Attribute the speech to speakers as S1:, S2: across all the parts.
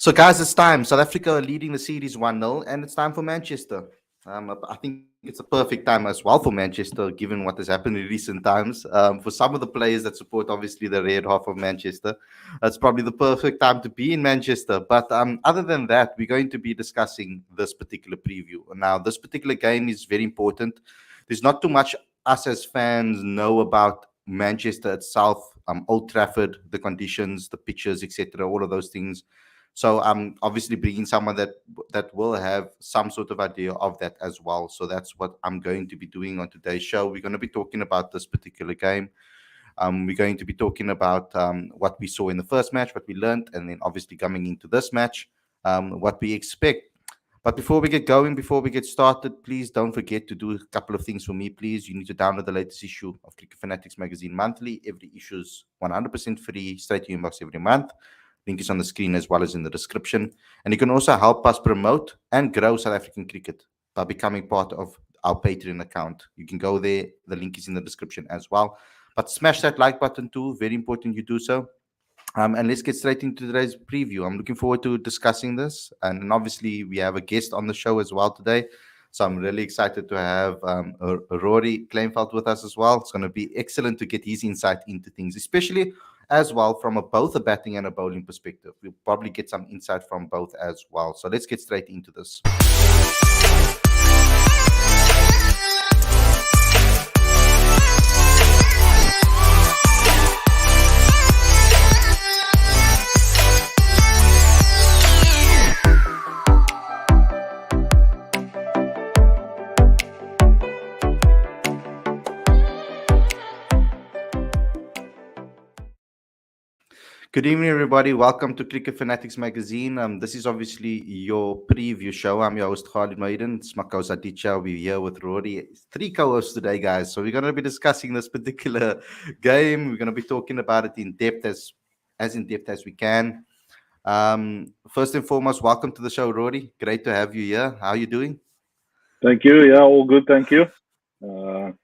S1: So, guys, it's time. South Africa are leading the series 1-0, and it's time for Manchester. I think it's a perfect time as well for Manchester, given what has happened in recent times. For some of the players that support, obviously, the red half of Manchester, it's probably the perfect time to be in Manchester. But other than that, we're going to be discussing this particular preview. Now, this particular game is very important. There's not too much us as fans know about Manchester itself, Old Trafford, the conditions, the pitches, etc., all of those things. So I'm obviously bringing someone that will have some sort of idea of that as well. So that's what I'm going to be doing on today's show. We're going to be talking about this particular game. We're going to be talking about what we saw in the first match, what we learned, and then obviously coming into this match, what we expect. But before we get going, before we get started, please don't forget to do a couple of things for me, please. You need to download the latest issue of Cricket Fanatics magazine monthly. Every issue is 100% free, straight to your inbox every month. Link is on the screen as well as in the description. And you can also help us promote and grow South African cricket by becoming part of our Patreon account. You can go there. The link is in the description as well. But smash that like button too. Very important you do so. And let's get straight into today's preview. I'm looking forward to discussing this. And obviously, we have a guest on the show as well today. So I'm really excited to have Rory Kleinveldt with us as well. It's going to be excellent to get his insight into things, especially as well from both a batting and a bowling perspective. We'll probably get some insight from both as well. So let's get straight into this. Good evening, everybody. Welcome to Cricket Fanatics magazine. This is obviously your preview show. I'm your host, Khalid. It's my co-host Aditya. We're here with Rory. 3 co-hosts today, guys. So we're going to be discussing this particular game. We're going to be talking about it in depth, as in depth as we can. First and foremost, welcome to the show, Rory. Great to have you here. How are you doing?
S2: Thank you. Yeah, all good. Thank you.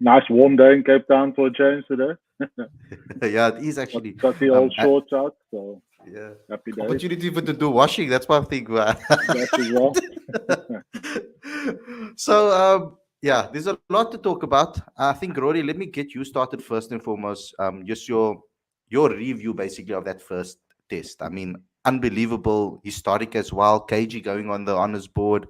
S2: Nice warm day in Cape Town for a change today.
S1: Yeah, it is actually.
S2: Got the old shorts out, so
S1: yeah.
S2: Happy days.
S1: Opportunity for to do washing. That's one thing.
S2: That as well.
S1: So, yeah, there's a lot to talk about. I think, Rory, let me get you started first and foremost. Just your review, basically, of that first test. I mean, unbelievable, historic as well. KG going on the honors board.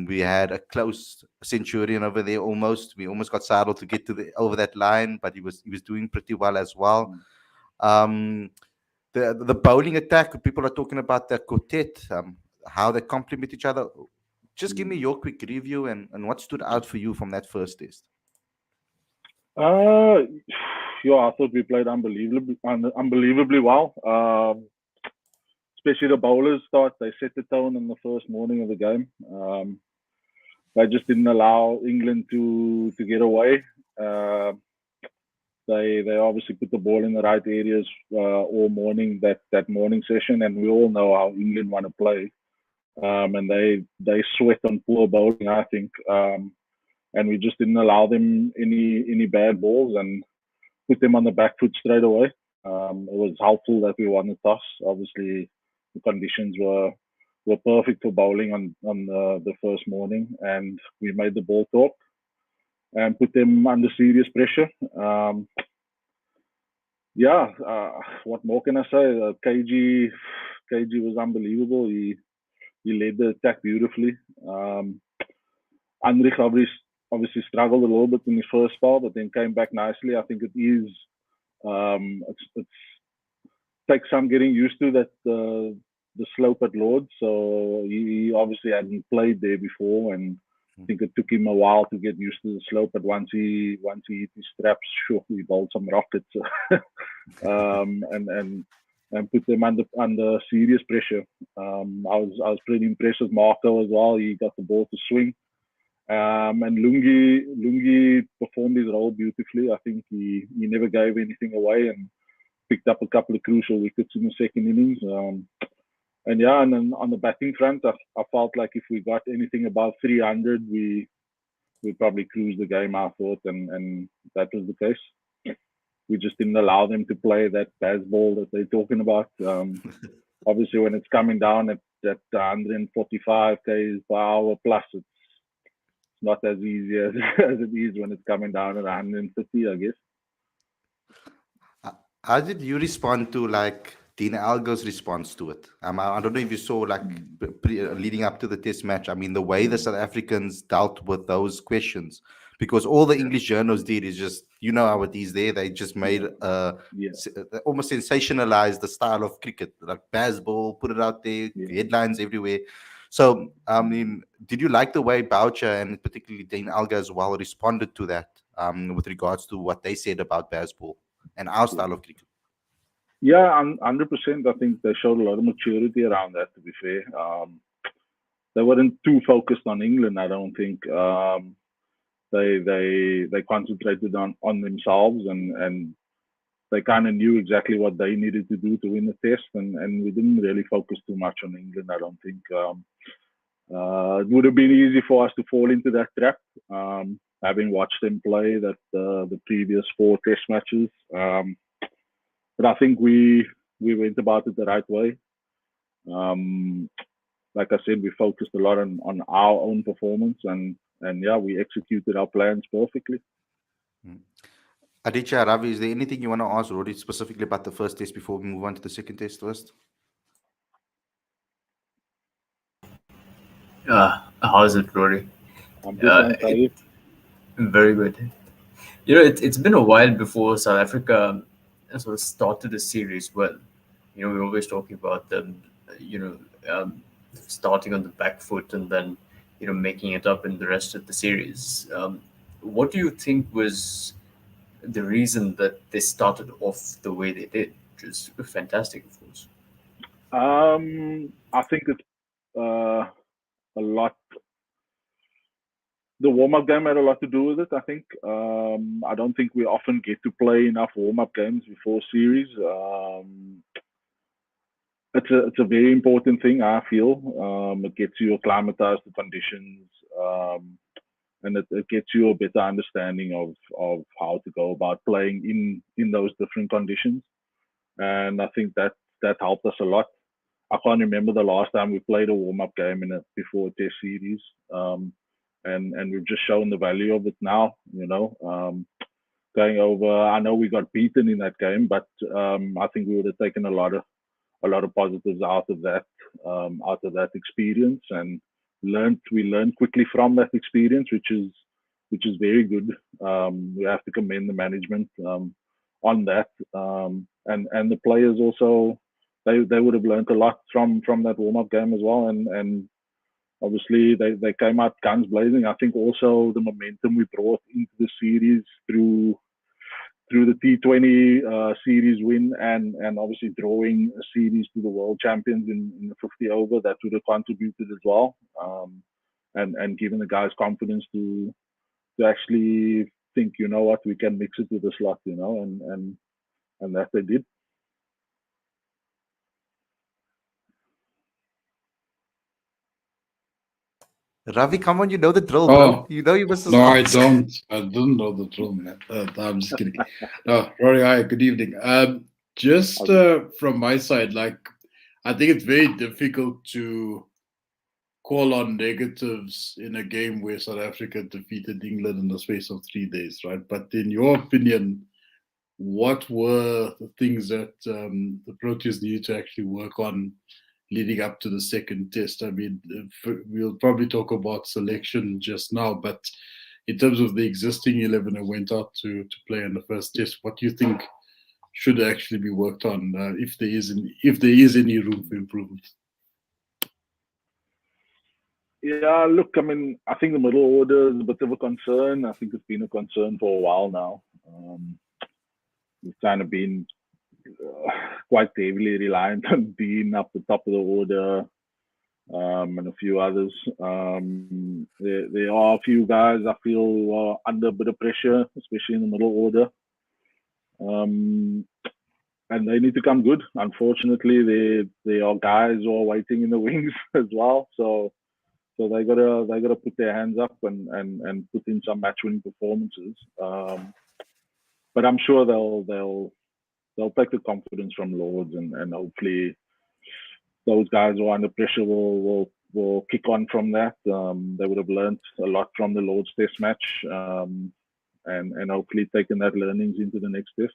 S1: We had a close centurion over there almost. We almost got saddled to get to over that line, but he was doing pretty well as well. The bowling attack, people are talking about the quartet, how they complement each other. Just give me your quick review and what stood out for you from that first test.
S2: Yeah, I thought we played unbelievably well. Especially the bowlers thought they set the tone in the first morning of the game. They just didn't allow England to get away. They obviously put the ball in the right areas all morning, that morning session, and we all know how England want to play. And they sweat on poor bowling, I think. And we just didn't allow them any bad balls and put them on the back foot straight away. It was helpful that we won the toss. Obviously, the conditions were perfect for bowling on the first morning, and we made the ball talk and put them under serious pressure. What more can I say? KG was unbelievable. He led the attack beautifully. Andrich obviously struggled a little bit in his first spell, but then came back nicely. I think it is it takes some getting used to that the slope at Lord's. So he obviously hadn't played there before, and I think it took him a while to get used to the slope. But once he hit his straps, sure, he bowled some rockets, and put them under serious pressure. I was pretty impressed with Marco as well. He got the ball to swing. And Lungi performed his role beautifully. I think he never gave anything away and picked up a couple of crucial wickets in the second innings. And then on the batting front, I felt like if we got anything above 300, we probably cruise the game, I thought, and that was the case. We just didn't allow them to play that baseball that they're talking about. obviously when it's coming down at 145 k's per hour plus, it's not as easy as, as it is when it's coming down at 150, I guess.
S1: How did you respond to like Dean Algo's response to it? I don't know if you saw like leading up to the test match. I mean, the way the South Africans dealt with those questions, because all the English journals did is just, you know how it is there. They just made almost sensationalized the style of cricket, like baseball, put it out there, headlines everywhere. So, I mean, did you like the way Boucher and particularly Dean Alga as well responded to that with regards to what they said about baseball and our style of cricket?
S2: Yeah, 100%. I think they showed a lot of maturity around that, to be fair. They weren't too focused on England, I don't think. They concentrated on themselves, and they kind of knew exactly what they needed to do to win the test, and we didn't really focus too much on England, I don't think. It would have been easy for us to fall into that trap, having watched them play the previous 4 test matches. But I think we went about it the right way. Like I said, we focused a lot on our own performance, and yeah, we executed our plans perfectly.
S1: Aditya, Ravi, is there anything you want to ask Rory specifically about the first test before we move on to the second test first?
S3: How's it, Rory?
S2: I'm good, Khalid.
S3: Very good. You know, it's been a while before South Africa sort of started a series well. You know, we're always talking about them, starting on the back foot and then, making it up in the rest of the series. What do you think was the reason that they started off the way they did, which is fantastic, of course?
S2: I think it's a lot. The warm-up game had a lot to do with it, I think. I don't think we often get to play enough warm-up games before series. It's a very important thing, I feel. It gets you acclimatized to conditions, and it gets you a better understanding of how to go about playing in those different conditions. And I think that helped us a lot. I can't remember the last time we played a warm-up game before a test series. And we've just shown the value of it now, going over. I know we got beaten in that game, but I think we would have taken a lot of positives out of that experience, and we learned quickly from that experience, which is very good. We have to commend the management on that, and the players also. They would have learned a lot from that warm-up game as well, and obviously they came out guns blazing. I think also the momentum we brought into the series through the T20 series win, and obviously drawing a series to the world champions in the 50 over, that would have contributed as well, and given the guys confidence to actually think, you know what, we can mix it with the slot, and that they did.
S1: Ravi, come on, you know the drill, bro. You know you must.
S4: No, I don't. I don't know the drill, man. I'm just kidding. No, Rory, hi, good evening. Just from my side, like, I think it's very difficult to call on negatives in a game where South Africa defeated England in the space of 3 days, right? But in your opinion, what were the things that the Proteas needed to actually work on leading up to the second test? I mean, we'll probably talk about selection just now, but in terms of the existing 11 that went out to play in the first test, what do you think should actually be worked on, if there is any room for improvement?
S2: Yeah, look, I mean, I think the middle order is a bit of a concern. I think it's been a concern for a while now. We've kind of been quite heavily reliant on Dean up the top of the order, and a few others. There are a few guys I feel who are under a bit of pressure, especially in the middle order. And they need to come good. Unfortunately, there are guys who are waiting in the wings as well. So they gotta put their hands up and put in some match-winning performances. But I'm sure they'll take the confidence from Lords and hopefully those guys who are under pressure will kick on from that. They would have learned a lot from the Lord's Test match, and hopefully taken that learnings into the next test.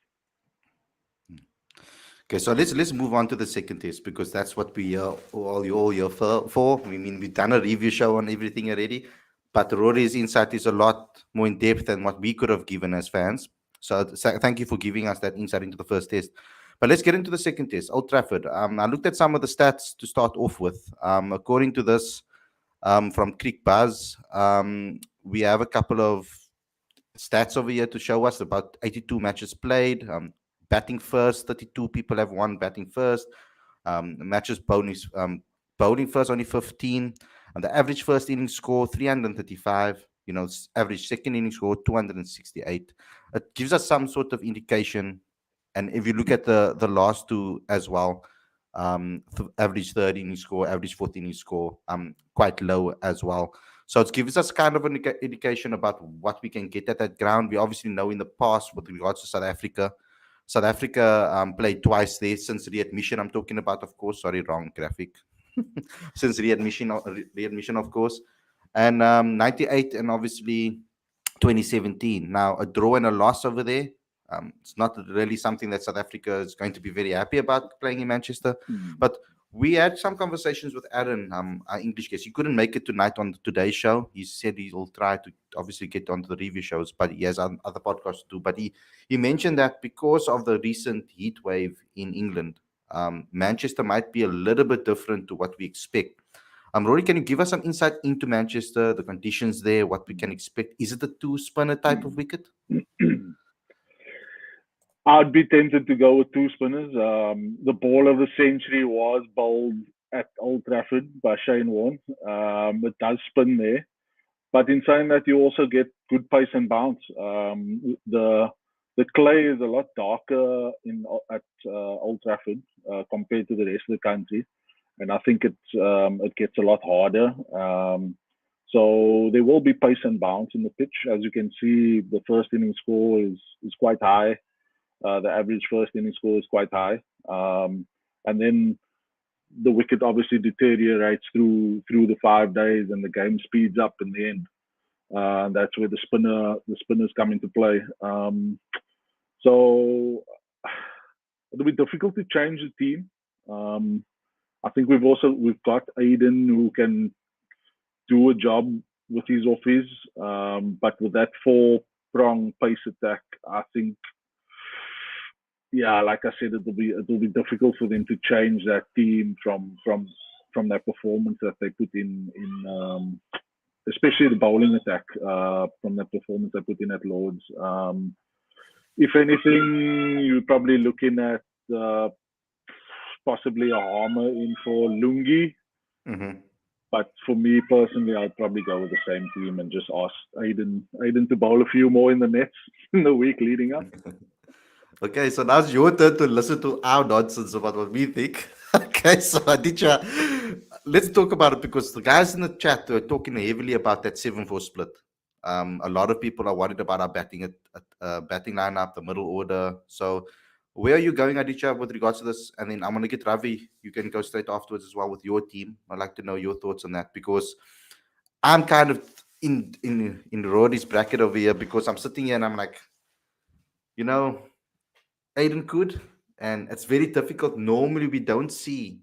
S1: Okay, so let's move on to the second test because that's what we all here for. I mean, we've done a review show on everything already, but Rory's insight is a lot more in depth than what we could have given as fans. So thank you for giving us that insight into the first test. But let's get into the second test, Old Trafford. I looked at some of the stats to start off with. According to this from Crick Buzz, we have a couple of stats over here to show us about 82 matches played. Batting first, 32 people have won batting first. Matches bowling first, only 15. And the average first inning score, 335. Average second inning score, 268. It gives us some sort of indication. And if you look at the last two as well, average third inning score, average fourth inning score, quite low as well. So it gives us kind of an indication about what we can get at that ground. We obviously know in the past with regards to South Africa. South Africa played twice there since readmission. I'm talking about, of course. Sorry, wrong graphic. Since readmission, of course. And 98 and obviously 2017. Now, a draw and a loss over there. It's not really something that South Africa is going to be very happy about playing in Manchester. But we had some conversations with Aaron, our English guest. He couldn't make it tonight on today's show. He said he'll try to obviously get onto the review shows, but he has other podcasts to do. But he mentioned that because of the recent heat wave in England, Manchester might be a little bit different to what we expect. Rory, can you give us some insight into Manchester, the conditions there, what we can expect? Is it a two-spinner type of wicket?
S2: I'd be tempted to go with two spinners. The ball of the century was bowled at Old Trafford by Shane Warne. It does spin there. But in saying that, you also get good pace and bounce. The clay is a lot darker at Old Trafford compared to the rest of the country. And I think it gets a lot harder. So there will be pace and bounce in the pitch. As you can see, the first inning score is quite high. The average first inning score is quite high. And then the wicket obviously deteriorates through the 5 days, and the game speeds up in the end. That's where the spinners come into play. So it'll be difficult to change the team. I think we've got Aiden who can do a job with his office, but with that 4-prong pace attack, I think, yeah, like I said, it'll be difficult for them to change that team from that performance that they put in especially the bowling attack, from that performance they put in at Lords. If anything, you're probably looking at possibly a Harmer in for Lungi.
S1: Mm-hmm.
S2: But for me personally, I'd probably go with the same team and just ask Aiden to bowl a few more in the nets in the week leading up.
S1: Okay, so now it's your turn to listen to our nonsense about what we think. Okay, so Aditya, let's talk about it because the guys in the chat are talking heavily about that 7-4 split. A lot of people are worried about our batting lineup, the middle order. So where are you going, Aditya, with regards to this? And then I'm going to get Ravi. You can go straight afterwards as well with your team. I'd like to know your thoughts on that because I'm kind of in Rory's bracket over here because I'm sitting here and I'm like, Aiden could, and it's very difficult. Normally we don't see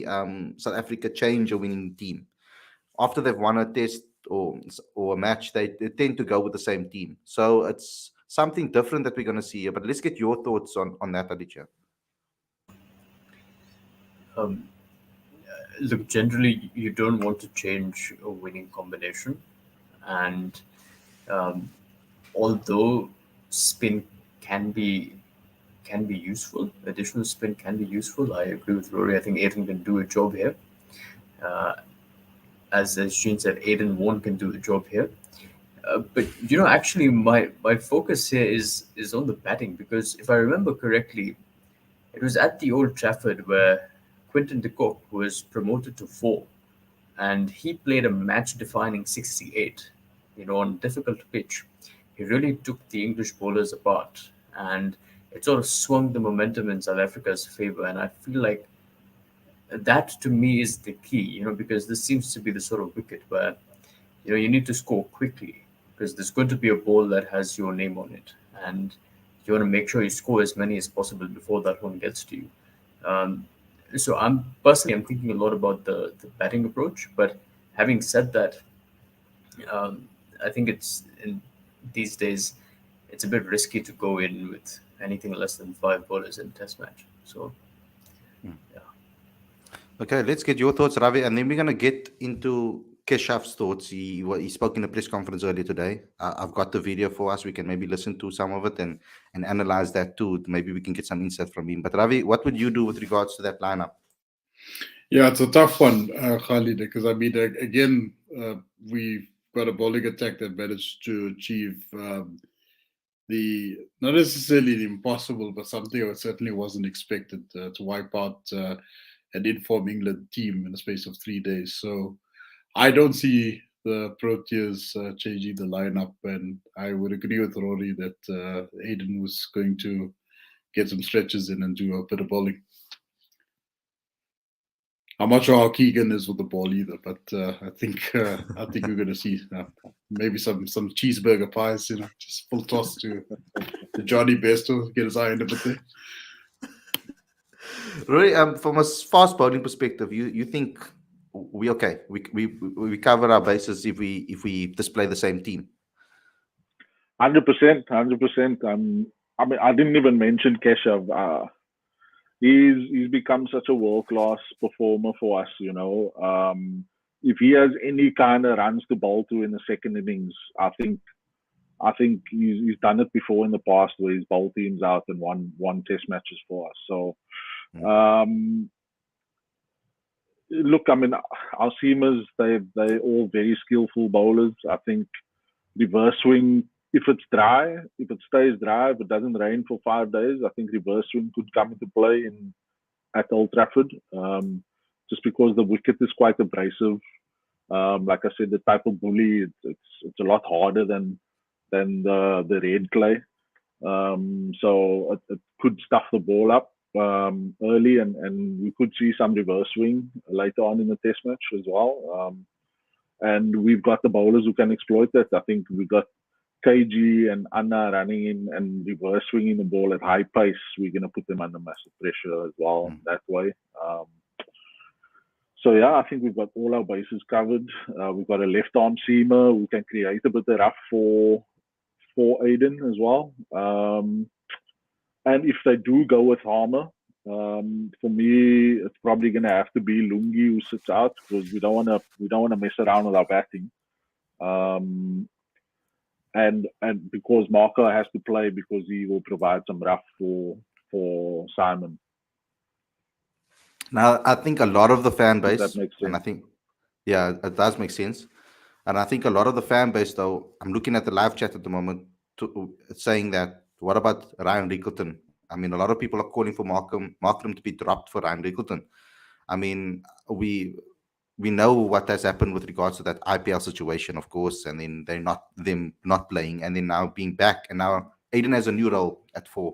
S1: South Africa change a winning team after they've won a test or a match. They tend to go with the same team. So it's something different that we're going to see here. But let's get your thoughts on that, Aditya.
S3: Look, generally you don't want to change a winning combination, and although spin can be useful, additional spin can be useful. I agree with Rory. I think Aiden can do a job here. As Sheen said, Aiden Warne can do a job here. But actually, my focus here is on the batting because if I remember correctly, it was at the Old Trafford where Quinton de Kock was promoted to 4, and he played a match-defining 68. On a difficult pitch, he really took the English bowlers apart, and it sort of swung the momentum in South Africa's favor. And I feel like that to me is the key, because this seems to be the sort of wicket where you need to score quickly because there's going to be a ball that has your name on it, and you want to make sure you score as many as possible before that one gets to you. Um, so I'm thinking a lot about the batting approach, but having said that, um, I think it's in these days it's a bit risky to go in with anything less than five bowlers in Test match. So yeah.
S1: Okay, let's get your thoughts, Ravi, and then we're going to get into Keshav's thoughts. He spoke in a press conference earlier today. I've got the video for us. We can maybe listen to some of it and analyze that too. Maybe we can get some insight from him. But Ravi, what would you do with regards to that lineup?
S4: Yeah, it's a tough one, Khalid, because I mean, again, we've got a bowling attack that managed to achieve the not necessarily the impossible, but something that certainly wasn't expected to wipe out an informed England team in the space of 3 days. So I don't see the Proteas changing the lineup, and I would agree with Rory that Aiden was going to get some stretches in and do a bit of bowling. I'm not sure how Keegan is with the ball either, but I think we're going to see maybe some cheeseburger pies, just full toss to Johnny Besto, get his eye in a bit there.
S1: Rory, from a fast bowling perspective, you think we okay? We cover our bases if we display the same team.
S2: 100%. I mean, I didn't even mention Keshav. He's become such a world-class performer for us, if he has any kind of runs to bowl to in the second innings, I think he's done it before in the past where he's bowled teams out and won test matches for us. So look, I mean, our seamers, they're all very skillful bowlers. I think reverse swing, if it stays dry, if it doesn't rain for 5 days, I think reverse swing could come into play at Old Trafford, just because the wicket is quite abrasive. Like I said, the type of bully, it's a lot harder than the red clay. So it could stuff the ball up early, and we could see some reverse swing later on in the test match as well. And we've got the bowlers who can exploit that. I think we've got KG and Anna running in and reverse swinging the ball at high pace. We're going to put them under massive pressure as well that way. So yeah, I think we've got all our bases covered. We've got a left arm seamer who can create a bit of rough for Aiden as well. And if they do go with Harmer, for me, it's probably going to have to be Lungi who sits out because we don't want to mess around with our batting. And because Marco has to play because he will provide some rough for Simon.
S1: Now, I think a lot of the fan base,
S2: that makes sense.
S1: and I think, yeah, it does make sense. And I think a lot of the fan base, though, I'm looking at the live chat at the moment, saying that, what about Ryan Rickleton? I mean, a lot of people are calling for Markham to be dropped for Ryan Rickleton. I mean, we know what has happened with regards to that IPL situation, of course, and then them not playing, and then now being back, and now Aiden has a new role at 4.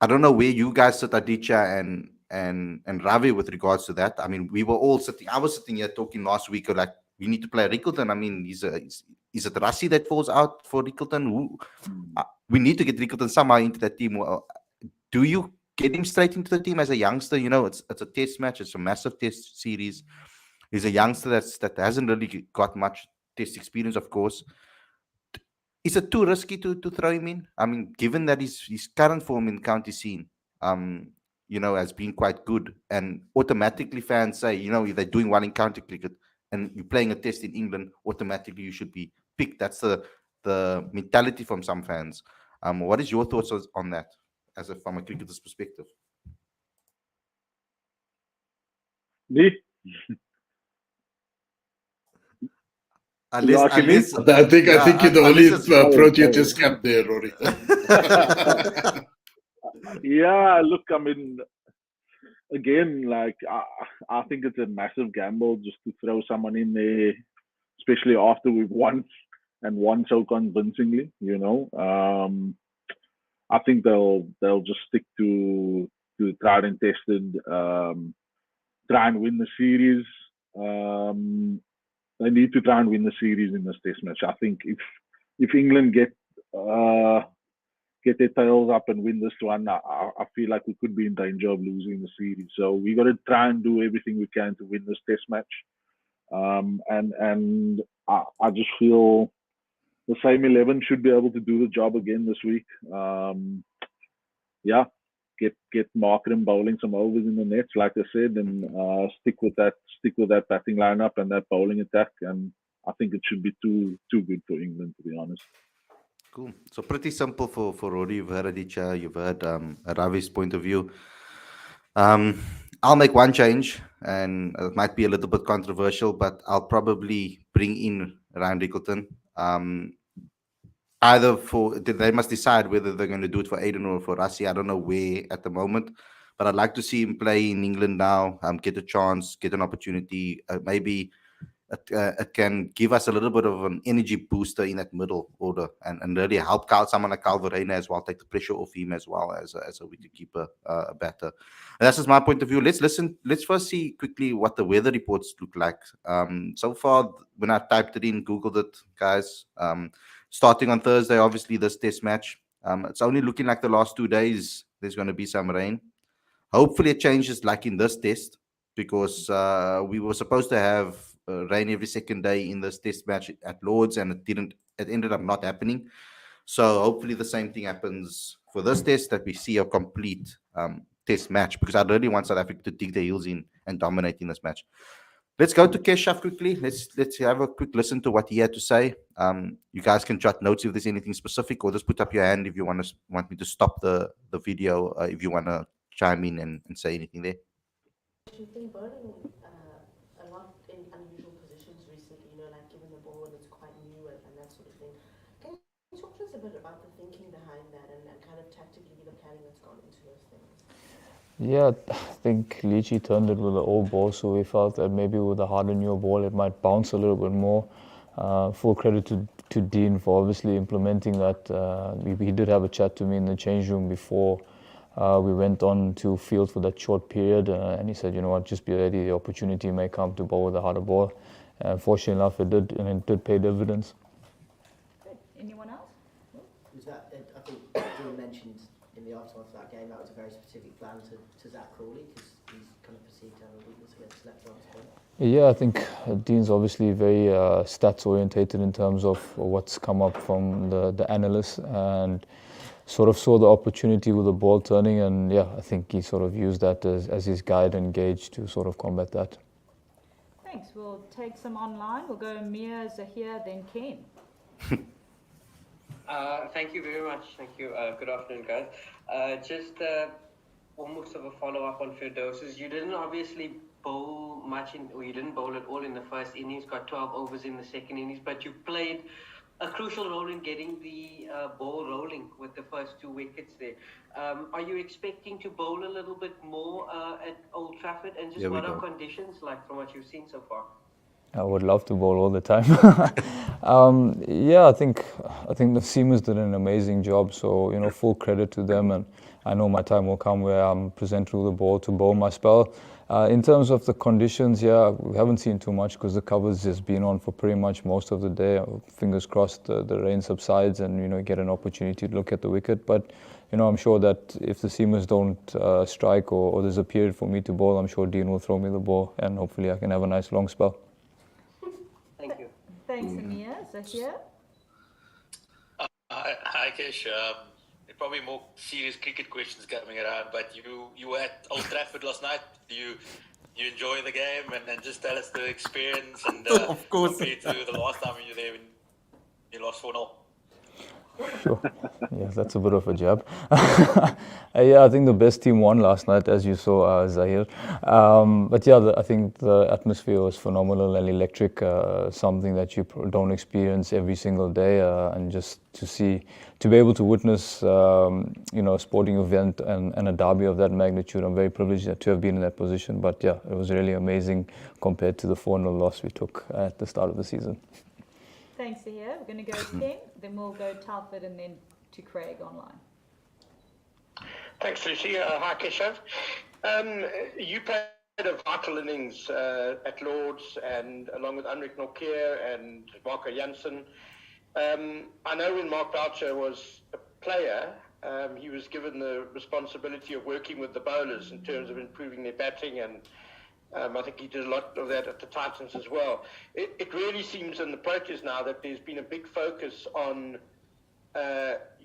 S1: I don't know where you guys sit, Aditya and Ravi, with regards to that. I mean, we were all sitting. I was sitting here talking last week, like we need to play Rickleton. I mean, is it Rassi that falls out for Rickleton? We need to get Rickleton somehow into that team. Do you get him straight into the team as a youngster? It's a test match. It's a massive test series. He's a youngster that hasn't really got much test experience, of course. Is it too risky to throw him in? I mean, given that his current form in county scene, has been quite good, and automatically fans say, if they're doing well in county cricket and you're playing a test in England, automatically you should be picked. That's the mentality from some fans. What is your thoughts on that, from a cricketer's perspective?
S2: Me?
S1: Unless,
S4: I think you're the only Protean test cap there, Rory.
S2: Yeah, look, I mean, again, like I think it's a massive gamble just to throw someone in there, especially after we've won so convincingly. I think they'll just stick to tried and tested, try and win the series. They need to try and win the series in this test match. I think if England get their tails up and win this one, I feel like we could be in danger of losing the series. So we got to try and do everything we can to win this test match. And I just feel the same 11 should be able to do the job again this week. Get Markram bowling some overs in the nets, like I said, and stick with that batting lineup and that bowling attack. And I think it should be too good for England, to be honest.
S1: Cool. So pretty simple for Rory. You've heard Aditya, you've heard Ravi's point of view. I'll make one change, and it might be a little bit controversial, but I'll probably bring in Ryan Rickleton. Either they must decide whether they're going to do it for Aiden or for Rassie. I don't know where at the moment, but I'd like to see him play in England now, get a chance, get an opportunity. Maybe it can give us a little bit of an energy booster in that middle order and really help someone like Calverena as well, take the pressure off him as well as a wicketkeeper batter. And that's just my point of view. Let's first see quickly what the weather reports look like. So far, when I typed it in, Googled it, guys, starting on Thursday, obviously this test match, it's only looking like the last 2 days there's going to be some rain. Hopefully it changes like in this test, because we were supposed to have rain every second day in this test match at Lords, and it ended up not happening. So hopefully the same thing happens for this test, that we see a complete test match, because I really want South Africa to dig their heels in and dominate in this match. Let's go to Keshav quickly. Let's have a quick listen to what he had to say. You guys can jot notes if there's anything specific, or just put up your hand if you want me to stop the video, if you want to chime in and say anything there.
S5: You've been bowling a lot in unusual positions recently, like giving the ball and it's quite new and that sort of thing. Can you talk to us a bit about the thinking behind that and kind of tactically the planning that's gone into those things?
S6: Yeah, I think Leachy turned it with an old ball, so we felt that maybe with a harder newer ball it might bounce a little bit more. Full credit to Dean for obviously implementing that. He did have a chat to me in the change room before we went on to field for that short period, and he said, you know what, just be ready, the opportunity may come to bowl with a harder ball. Fortunately enough, it did, and it did pay dividends.
S7: Good. Anyone else?
S5: Was that, I think Dean mentioned in the aftermath of that game, that was a very specific plan to Zach Crawley, because he's kind of perceived to have a weakness against left arm spin.
S6: Yeah, I think Dean's obviously very stats orientated in terms of what's come up from the analysts, and sort of saw the opportunity with the ball turning, and yeah, I think he sort of used that as his guide and gauge to sort of combat that.
S7: Thanks. We'll take some online. We'll go Mia, Zahir, then Ken.
S8: Thank you very much. Thank you. Good afternoon, guys. Just almost of a follow-up on Firdousa's. You didn't obviously bowl much, or you didn't bowl at all in the first innings, got 12 overs in the second innings, but you played a crucial role in getting the ball rolling with the first 2 wickets there. Are you expecting to bowl a little bit more at Old Trafford? And just what are conditions like from what you've seen so far?
S6: I would love to bowl all the time. Yeah, I think the seamers did an amazing job. So full credit to them, and I know my time will come where I'm present through the ball to bowl my spell. In terms of the conditions, yeah, we haven't seen too much because the cover's just been on for pretty much most of the day. Fingers crossed the rain subsides and get an opportunity to look at the wicket. But I'm sure that if the seamers don't strike or there's a period for me to bowl, I'm sure Dean will throw me the ball and hopefully I can have a nice long spell.
S8: Thank you.
S7: Thanks, Amir. Zahir?
S9: Hi, Kesh. Probably more serious cricket questions coming around, but you were at Old Trafford last night. Do you enjoy the game and just tell us the experience and
S1: of course,
S9: compared to the last time you were there when you lost 4-0?
S6: Sure. Yeah, that's a bit of a jab. Yeah, I think the best team won last night, as you saw, Zahir. But yeah, I think the atmosphere was phenomenal and electric, something that you don't experience every single day. And just to be able to witness, a sporting event and a derby of that magnitude, I'm very privileged to have been in that position. But yeah, it was really amazing compared to the 4-0 loss we took at the start of the season.
S7: Thanks, Zahir. We're going to go Ken, then we'll go Telford, and then to Craig online.
S10: Thanks, Lucy. Hi, Keshav. You played a vital innings at Lords, and along with Anrik Norkeer and Marco Jansen. I know when Mark Boucher was a player, he was given the responsibility of working with the bowlers in terms of improving their batting, and I think he did a lot of that at the Titans as well. It really seems in the Proteas now that there's been a big focus on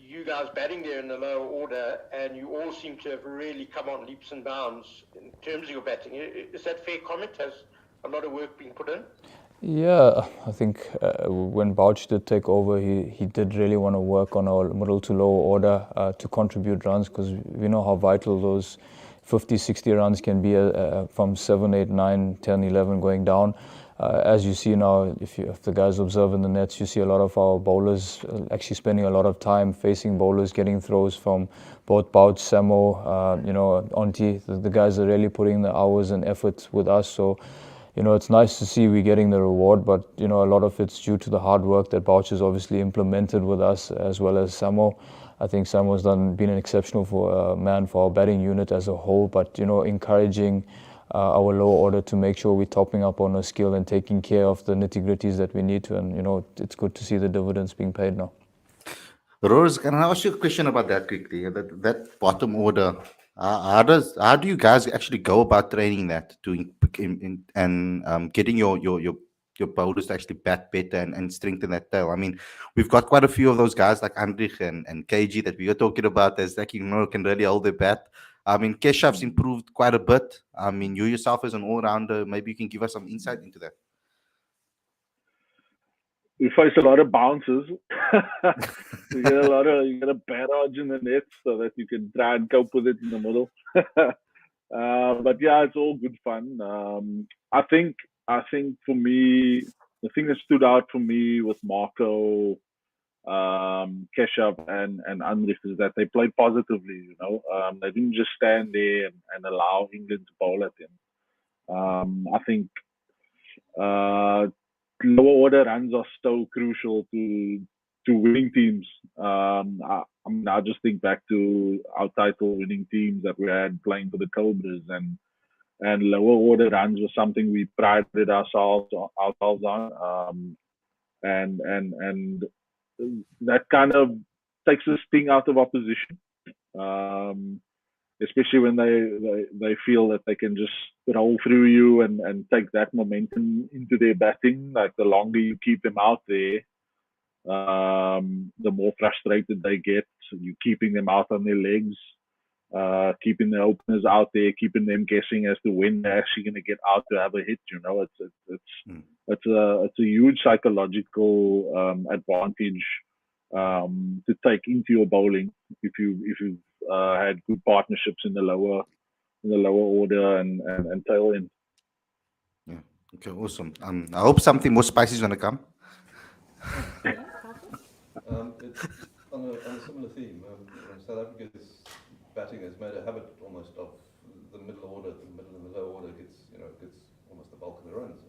S10: you guys batting there in the lower order, and you all seem to have really come on leaps and bounds in terms of your batting. Is that a fair comment? Has a lot of work been put in?
S6: Yeah, I think when Bouch did take over, he did really want to work on our middle to lower order to contribute runs, because we know how vital those 50, 60 runs can be from 7, 8, 9, 10, 11 going down. As you see now, if the guys observe in the nets, you see a lot of our bowlers actually spending a lot of time facing bowlers, getting throws from both Bouch, Samo, Onti. The guys are really putting the hours and effort with us. So, it's nice to see we're getting the reward, but, a lot of it's due to the hard work that Bouch has obviously implemented with us, as well as Samo. I think Samo's been an exceptional man for our batting unit as a whole, but, encouraging our lower order to make sure we're topping up on our skill and taking care of the nitty-gritties that we need to. And, it's good to see the dividends being paid now.
S1: Rose, can I ask you a question about that quickly? That bottom order, how do you guys actually go about training that and getting your bowlers to actually bat better and strengthen that tail? I mean, we've got quite a few of those guys like Andrich and KG that we were talking about as like, can really hold their bat. I mean, Keshav's improved quite a bit. I mean, you yourself as an all-rounder, maybe you can give us some insight into that.
S2: We face a lot of bounces. You get a barrage in the net so that you can try and cope with it in the middle. But yeah, it's all good fun. I think for me, the thing that stood out for me with Marco, Keshav and Andrich is that they played positively. They didn't just stand there and allow England to bowl at them. I think lower order runs are so crucial to winning teams. I just think back to our title winning teams that we had playing for the Cobras, and lower order runs was something we prided ourselves on. And that kind of takes the sting out of opposition, especially when they feel that they can just roll through you and take that momentum into their batting. Like, the longer you keep them out there, the more frustrated they get. You're keeping them out on their legs, keeping the openers out there, keeping them guessing as to when they're actually going to get out to have a hit. It's a huge psychological advantage to take into your bowling if you've had good partnerships in the lower order and tail end.
S1: Yeah. Okay, awesome. I hope something more spicy is going to come.
S11: It's on a similar theme. South Africa's batting has made a habit almost of the middle order. The middle and the low order gets almost the bulk of the runs.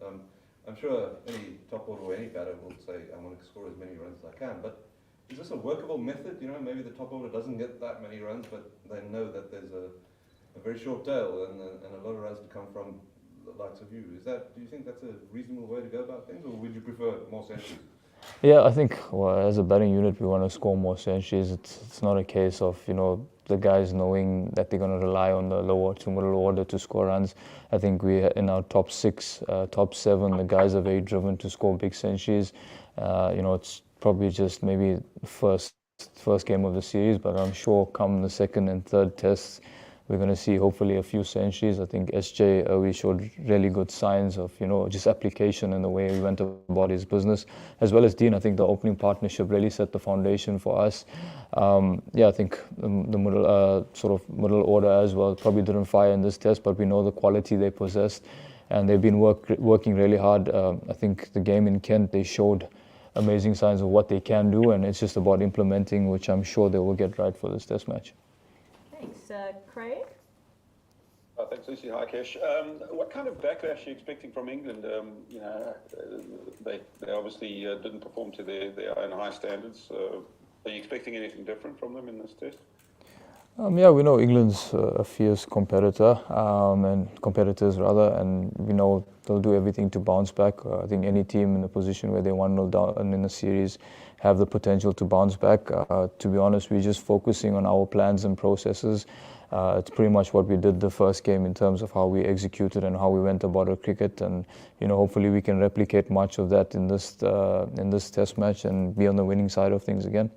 S11: I'm sure any top order or any batter will say, I want to score as many runs as I can. But is this a workable method? Maybe the top order doesn't get that many runs, but they know that there's a very short tail and a lot of runs to come from the likes of you. Do you think that's a reasonable way to go about things, or would you prefer more centuries?
S6: Yeah, I think as a batting unit, we want to score more centuries. It's not a case of, the guys knowing that they're going to rely on the lower to middle order to score runs. I think in our top 6, top 7, the guys are very driven to score big centuries. It's probably just maybe the first game of the series, but I'm sure come the second and third tests, we're going to see hopefully a few centuries. I think SJ, we showed really good signs of, just application and the way he went about his business, as well as Dean. I think the opening partnership really set the foundation for us. I think the middle order as well probably didn't fire in this test, but we know the quality they possessed, and they've been working really hard. I think the game in Kent, they showed amazing signs of what they can do, and it's just about implementing, which I'm sure they will get right for this test match.
S7: Thanks. Craig?
S12: Thanks, Lucy. Hi, Kesh. What kind of backlash are you expecting from England? They obviously didn't perform to their own high standards. Are you expecting anything different from them in this test?
S6: Yeah, we know England's a fierce competitor, and competitors rather, and we know they'll do everything to bounce back. I think any team in the position where they 1-0 down in the series have the potential to bounce back. To be honest, we're just focusing on our plans and processes. It's pretty much what we did the first game in terms of how we executed and how we went about our cricket, and hopefully we can replicate much of that in this test match and be on the winning side of things again.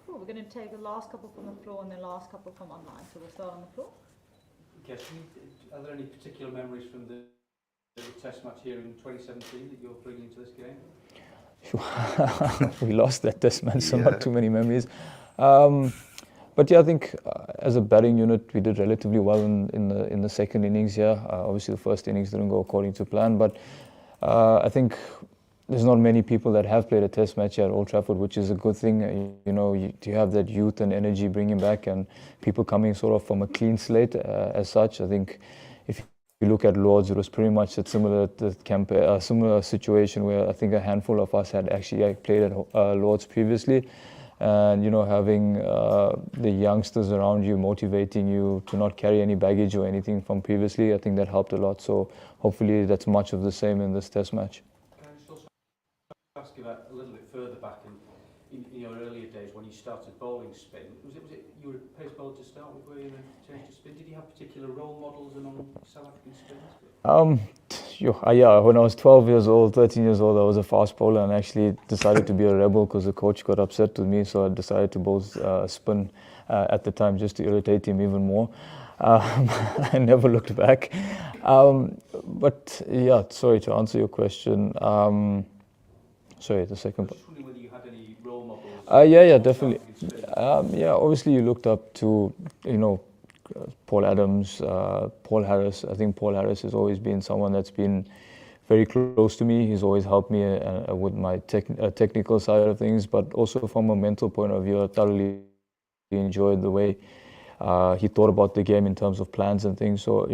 S7: Cool. We're going to take the last couple from the floor and the last couple from online. So we'll start on the floor.
S13: Are there any particular memories from the test match here in 2017 that you're bringing to this game?
S6: We lost that test match, so not too many memories. But yeah, I think as a batting unit, we did relatively well in the second innings here. Obviously, the first innings didn't go according to plan, but I think there's not many people that have played a test match here at Old Trafford, which is a good thing. You have that youth and energy bringing back, and people coming sort of from a clean slate as such. I think if you look at Lords, it was pretty much a similar situation where I think a handful of us had actually played at Lords previously. And having the youngsters around you motivating you to not carry any baggage or anything from previously, I think that helped a lot. So hopefully that's much of the same in this test match.
S13: Can I just also ask you that a little bit further back in your earlier days when you started bowling spin? Was it you were a pace bowler to start with, were you, and then changed to spin? Did you have particular role models among South African spinners?
S6: Yeah, when I was 12 years old, 13 years old, I was a fast bowler and actually decided to be a rebel because the coach got upset with me, so I decided to bowl spin at the time just to irritate him even more. I never looked back. But yeah, sorry, to answer your question. Sorry, the second part.
S13: I was just wondering whether you had any role models.
S6: Yeah, definitely. Yeah, obviously you looked up to, Paul Adams, Paul Harris. I think Paul Harris has always been someone that's been very close to me. He's always helped me with my technical side of things, but also from a mental point of view, I thoroughly enjoyed the way he thought about the game in terms of plans and things. So,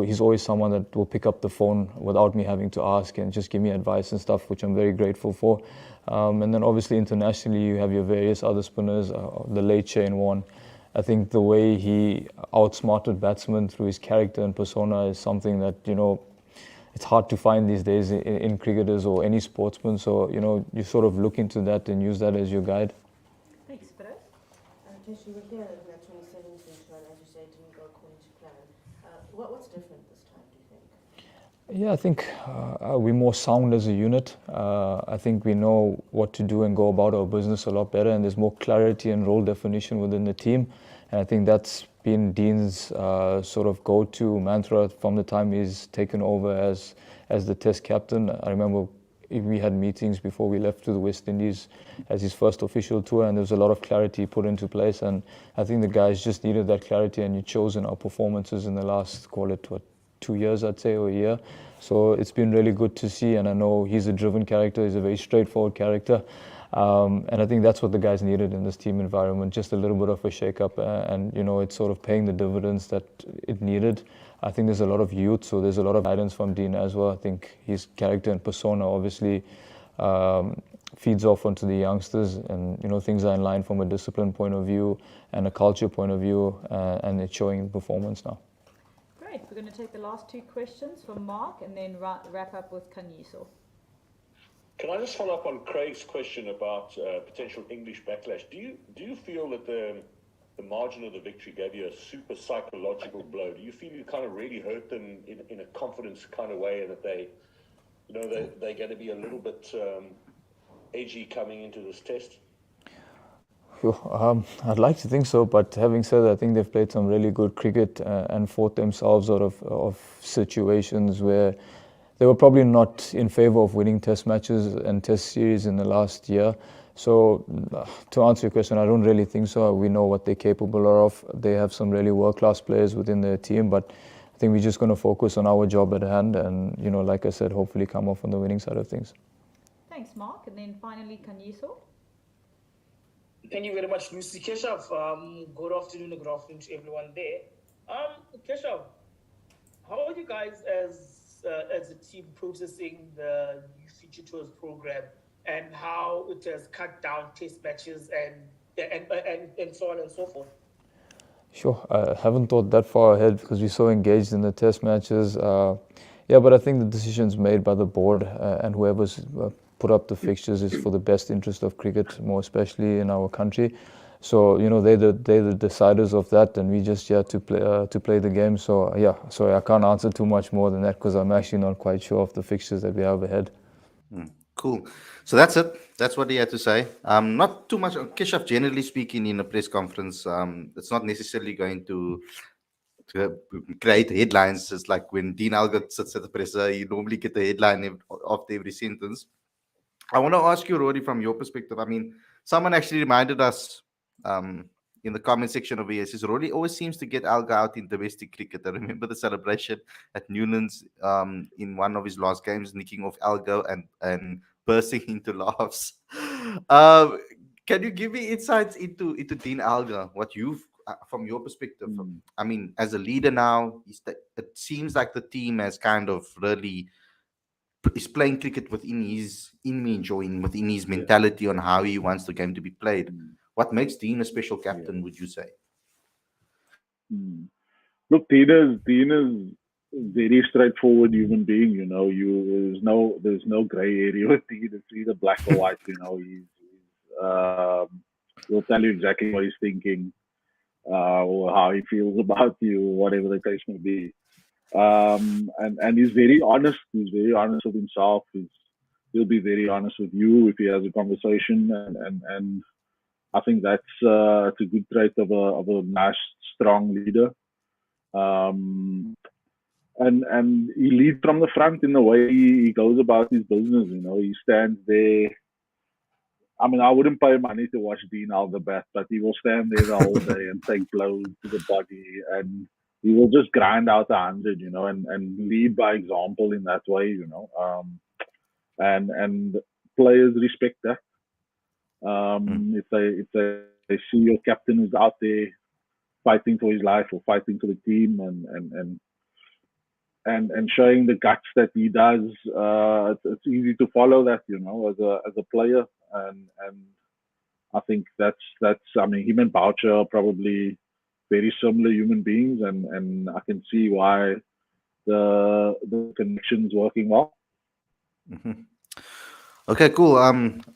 S6: he's always someone that will pick up the phone without me having to ask and just give me advice and stuff, which I'm very grateful for. And then obviously internationally, you have your various other spinners, the late Shane Warne. I think the way he outsmarted batsmen through his character and persona is something that, it's hard to find these days in cricketers or any sportsman. So, you sort of look into that and use that as your guide.
S7: Thanks, Feroz.
S5: Kesh, you were here in that 2017 run, as you said, didn't go according to plan. What's different this time, do you think?
S6: Yeah, I think we're more sound as a unit. I think we know what to do and go about our business a lot better, and there's more clarity and role definition within the team. And I think that's been Dean's sort of go-to mantra from the time he's taken over as the Test captain. I remember we had meetings before we left to the West Indies as his first official tour, and there was a lot of clarity put into place. And I think the guys just needed that clarity, and you chose in our performances in the last, call it, 2 years, I'd say, or a year. So it's been really good to see, and I know he's a driven character. He's a very straightforward character. And I think that's what the guys needed in this team environment, just a little bit of a shake-up, and it's sort of paying the dividends that it needed. I think there's a lot of youth, so there's a lot of guidance from Dean as well. I think his character and persona obviously feeds off onto the youngsters, and things are in line from a discipline point of view and a culture point of view, and it's showing in performance now.
S7: Great. We're going to take the last two questions from Mark and then wrap up with Kanyiso.
S12: Can I just follow up on Craig's question about potential English backlash? Do you feel that the margin of the victory gave you a super psychological blow? Do you feel you kind of really hurt them in a confidence kind of way, and that they're going to be a little bit edgy coming into this test?
S6: I'd like to think so, but having said that, I think they've played some really good cricket and fought themselves out of situations where they were probably not in favour of winning test matches and test series in the last year. So to answer your question, I don't really think so. We know what they're capable of. They have some really world-class players within their team, but I think we're just going to focus on our job at hand and, like I said, hopefully come off on the winning side of things.
S7: Thanks, Mark. And then finally, Kanyiso.
S14: Thank you very much, Mr. Keshav. Good afternoon and good afternoon to everyone there. Keshav, how are you guys as a team processing the new Future Tours program and how it has cut down test matches and so on and so forth?
S6: Sure, I haven't thought that far ahead because we're so engaged in the test matches. Yeah, but I think the decisions made by the board and whoever's put up the fixtures is for the best interest of cricket, more especially in our country. So they're the deciders of that, and we just here to play the game. So yeah, sorry, I can't answer too much more than that because I'm actually not quite sure of the fixtures that we have ahead.
S1: Cool. So that's it. That's what he had to say. Not too much. Keshav, generally speaking, in a press conference, it's not necessarily going to create headlines. It's like when Dean Algott sits at the presser, you normally get the headline after every sentence. I want to ask you, Rory, from your perspective. I mean, someone actually reminded us in the comment section over here. Says Rory always seems to get Alga out in domestic cricket. I remember the celebration at Newlands in one of his last games, nicking off Alga and bursting into laughs. Can you give me insights into Dean Alga? What you've from your perspective? I mean, as a leader now, it seems like the team has kind of really is playing cricket within his within his mentality on how he wants the game to be played. What makes Dean a special captain, would you say?
S2: Look, Dean is very straightforward human being. There's no gray area with Dean. It's either black or white. He'll tell you exactly what he's thinking, or how he feels about you, whatever the case may be. And he's very honest. He's very honest with himself. He'll be very honest with you if he has a conversation, and I think that's it's a good trait of a nice, strong leader. And he leads from the front in the way he goes about his business. He stands there. I mean, I wouldn't pay money to watch Dean Alga bat, but he will stand there the whole day and take blows to the body, and he will just grind out 100, and lead by example in that way, and players respect that. If they see your captain who's out there fighting for his life or fighting for the team and showing the guts that he does, it's easy to follow that, as a player, and I think that's I mean, him and Boucher are probably very similar human beings, and I can see why the connection's working well.
S1: Okay, cool.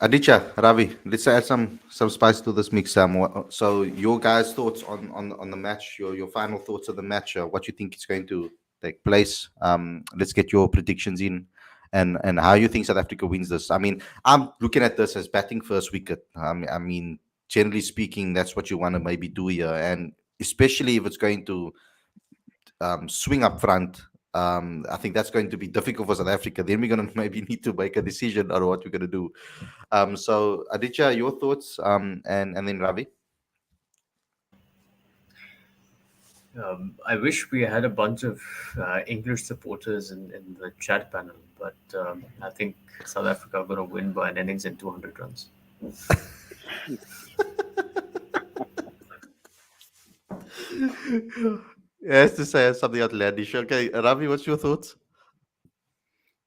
S1: Aditya, Ravi, let's add some spice to this mix. So your guys' thoughts on the match, your final thoughts of the match, what you think is going to take place. Let's get your predictions in, and how you think South Africa wins this. I mean, I'm looking at this as batting first wicket. I mean, generally speaking, that's what you want to maybe do here, and especially if it's going to swing up front. I think that's going to be difficult for South Africa. Then we're going to maybe need to make a decision on what we're going to do. So Aditya, your thoughts, and then Ravi.
S3: I wish we had a bunch of English supporters in the chat panel, but I think South Africa are going to win by an innings and 200 runs.
S1: Yes, to say something outlandish. Okay, Ravi, what's your thoughts?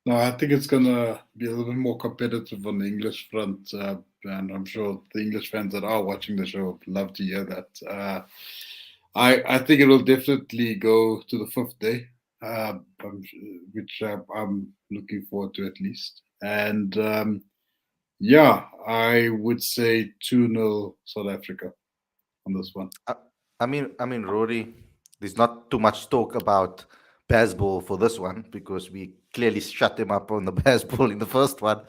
S4: No, I think it's going to be a little bit more competitive on the English front, and I'm sure the English fans that are watching the show would love to hear that. I think it will definitely go to the fifth day, which I'm looking forward to at least. And yeah, I would say 2-0 South Africa on this one.
S1: I mean, Rory, there's not too much talk about Bazball for this one because we clearly shut him up on the Bazball in the first one.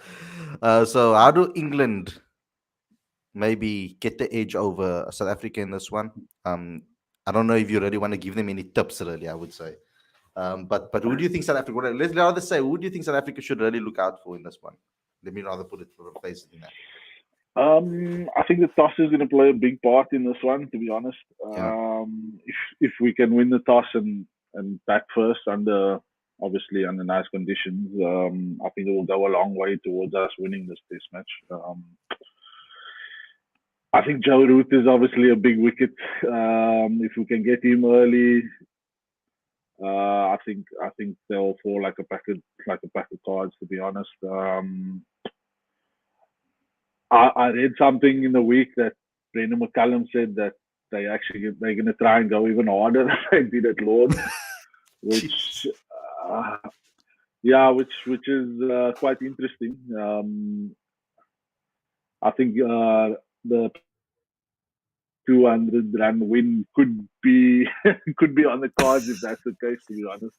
S1: So how do England maybe get the edge over South Africa in this one? I don't know if you really want to give them any tips, really, I would say. But who do you think South Africa, let's rather say, who do you think South Africa should really look out for in this one? Let me rather put it for a place in that.
S2: I think the toss is going to play a big part in this one, to be honest.
S1: Yeah.
S2: If we can win the toss and bat first obviously under nice conditions, I think it will go a long way towards us winning this test match. I think Joe Root is obviously a big wicket. If we can get him early, I think they'll fall like a pack of cards, to be honest. I read something in the week that Brendan McCullum said that they're going to try and go even harder than they did at Lords, which which is quite interesting. I think the 200-run win could be on the cards if that's the case, to be honest.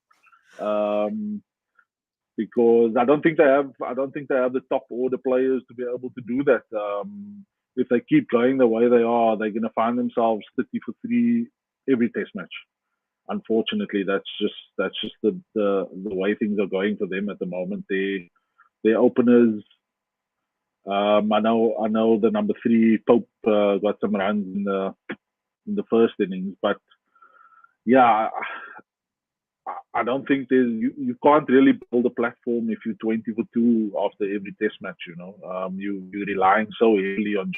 S2: Because I don't think they have the top order players to be able to do that. If they keep going the way they are, they're going to find themselves 30 for 3 every Test match. Unfortunately, that's just the way things are going for them at the moment. Their openers. I know the number 3 Pope got some runs in the first innings, but yeah, I don't think you can't really build a platform if you're 20 for 2 after every Test match. You're relying so heavily on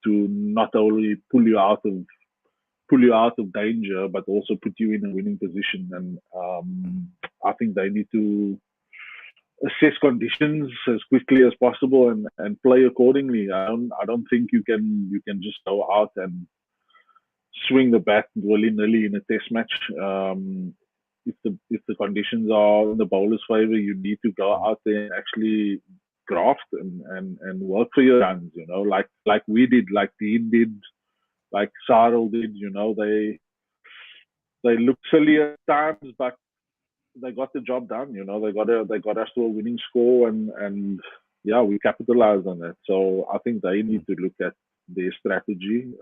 S2: to not only pull you out of danger, but also put you in a winning position. And I think they need to assess conditions as quickly as possible and play accordingly. I don't think you can just go out and swing the bat willy-nilly in a Test match. If the conditions are in the bowler's favour, you need to go out there and actually graft and work for your runs. Like we did, like Dean did, like Sarel did. They look silly at times, but they got the job done. They got us to a winning score, and yeah, we capitalized on that. So I think they need to look at their strategy.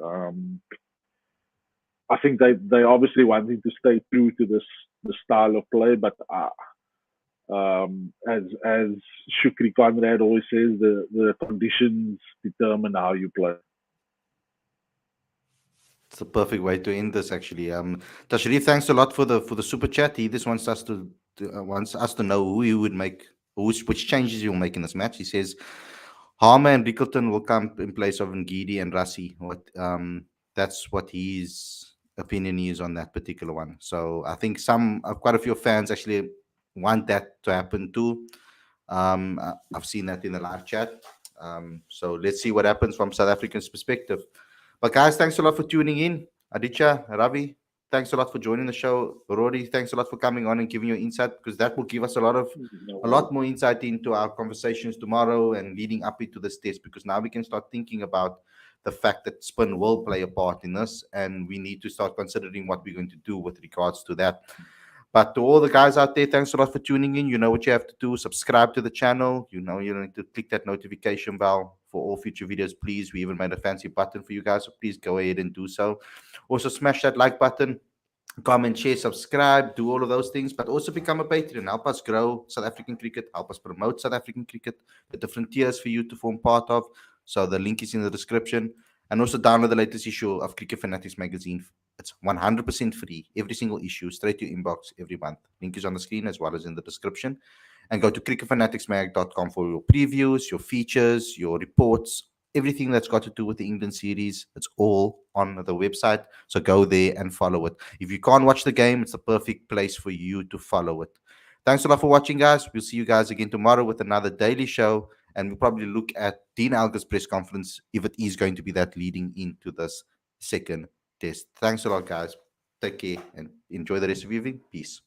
S2: I think they obviously wanting to stay true to the style of play, but as Shukri Conrad always says, the conditions determine how you play.
S1: It's the perfect way to end this, actually. Tashrif, thanks a lot for the super chat. He just wants us to know who he would make, which changes he will make in this match. He says Harmer and Rickleton will come in place of Ngidi and Rassi. That's what his opinion is on that particular one. So I think quite a few fans actually want that to happen too. I've seen that in the live chat. So let's see what happens from South Africa's perspective. But guys, thanks a lot for tuning in. Aditya, Ravi, thanks a lot for joining the show. Rory, thanks a lot for coming on and giving your insight, because that will give us a lot more insight into our conversations tomorrow and leading up into this test, because now we can start thinking about the fact that spin will play a part in this, and we need to start considering what we're going to do with regards to that. But to all the guys out there, thanks a lot for tuning in. You know what you have to do. Subscribe to the channel. You need to click that notification bell for all future videos, please. We even made a fancy button for you guys, so please go ahead and do so. Also, smash that like button, comment, share, subscribe, do all of those things, but also become a patron. Help us grow South African cricket. Help us promote South African cricket. The different tiers for you to form part of. So the link is in the description. And also download the latest issue of Cricket Fanatics magazine. It's 100% free. Every single issue, straight to your inbox every month. Link is on the screen as well as in the description. And go to cricketfanaticsmag.com for your previews, your features, your reports, everything that's got to do with the England series. It's all on the website. So go there and follow it. If you can't watch the game, it's the perfect place for you to follow it. Thanks a lot for watching, guys. We'll see you guys again tomorrow with another daily show. And we'll probably look at Dean Alger's press conference, if it is going to be that leading into this second test. Thanks a lot, guys. Take care and enjoy the rest of your evening. Peace.